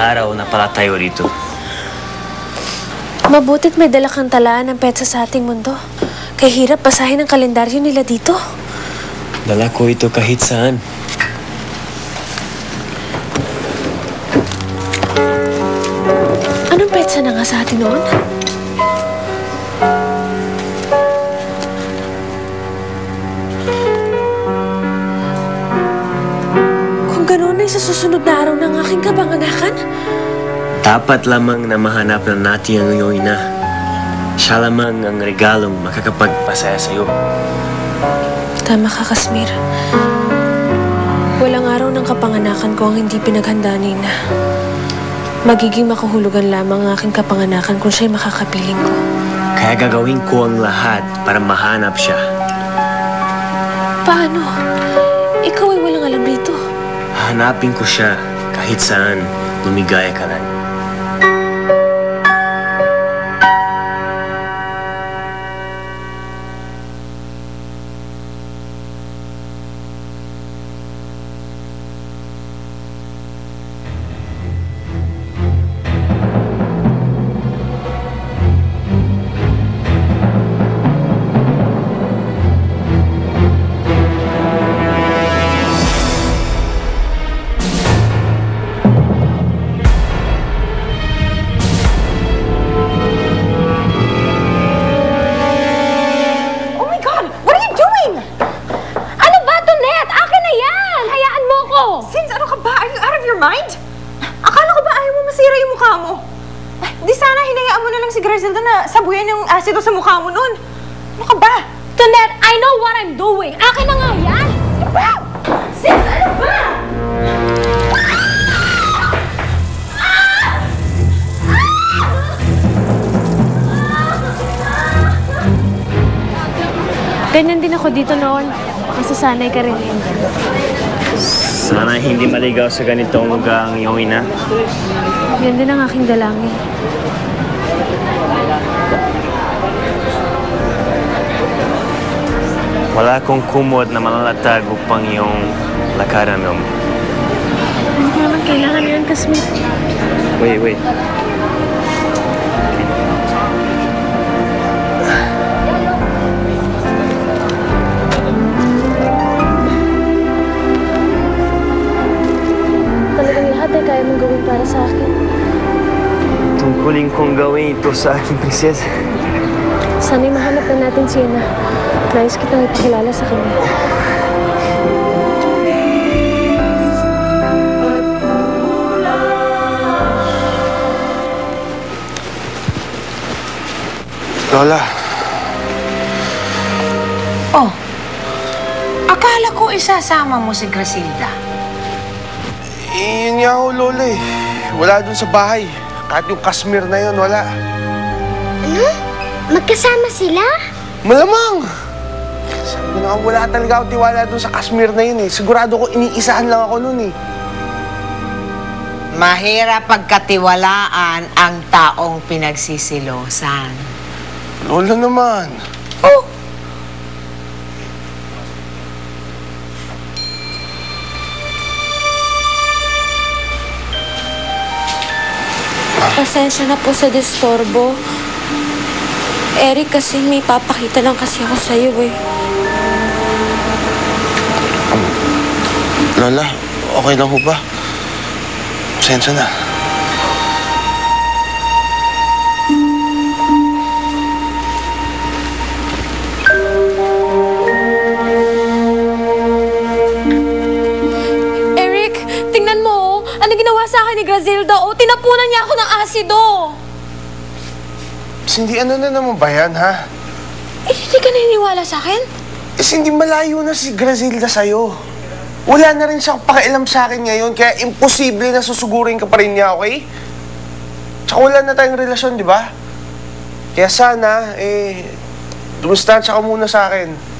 araw na pala tayo rito. Mabuti't may dala kang talaan ng petsa sa ating mundo. Kaya hirap basahin ang kalendaryo nila dito. Dala ko ito kahit saan. Anong petsa na nga sa atin noon? Kung ganoon ay sa susunod na araw ng aking kapanganakan? Dapat lamang na mahanap na natin ang iyong ina. Siya lamang ang regalong makakapagpasaya sa'yo. Tama ka, Kasmir. Walang araw ng kapanganakan ko ang hindi pinaghanda ni Ina. Magiging makahulugan lamang ang aking kapanganakan kung siya'y makakapiling ko. Kaya gagawin ko ang lahat para mahanap siya. Paano? Ikaw ay walang alam rito. Hanapin ko siya kahit saan lumigaya ka lang. Sabuyan yung asido sa mukha mo nun. Ano ka ba? Tonette, I know what I'm doing. Akin na nga yan. Ano ba? Sis, ano ba? Ganyan din ako dito noon. Masasanay ka rin. Sana hindi maligaw sa ganitong lugar ang iyong ina. Yan din ang aking dalangin. Wala akong kumot na malalatag upang iyong lakaran mo. Hindi ko naman kailangan yun, Kasmir. Wait. Talagang lahat ay kaya mong gawin para sa akin. Tungkulin kong gawin ito sa aking prinsesa. Sana'y mahanap na natin si Ina. Nais kitang ipakilala sa kanya. Lola. Oh, akala ko isasama mo si Grasilda. Yun nga ho, Lola eh. Wala dun sa bahay. Kahit yung Kasmir na yun, wala. Ano? Magkasama sila? Malamang! Sabi ko na nga, wala talaga ako tiwala dun sa Kasmir na yun eh. Sigurado ko iniisahan lang ako nun eh. Mahirap pagkatiwalaan ang taong pinagsisilosan. Lola naman. Oh! Pasensya na po sa disturbo. Eric, kasi may papakita lang kasi ako sa'yo eh. Lola, okay lang ho ba? Pasensya na. Eric, tingnan mo. Ano ginawa sa akin ni Grasilda? Tinapunan niya ako ng asido. Hindi ano na naman ba yan, ha? Hindi ka naniniwala sa akin? Hindi malayo na si Grasilda sa'yo. Wala na rin siyang pakialam sa akin ngayon, kaya imposible na susugurin ka pa rin niya, okay? Tsaka wala na tayong relasyon, di ba? Kaya sana, dumustansya ka muna sa akin.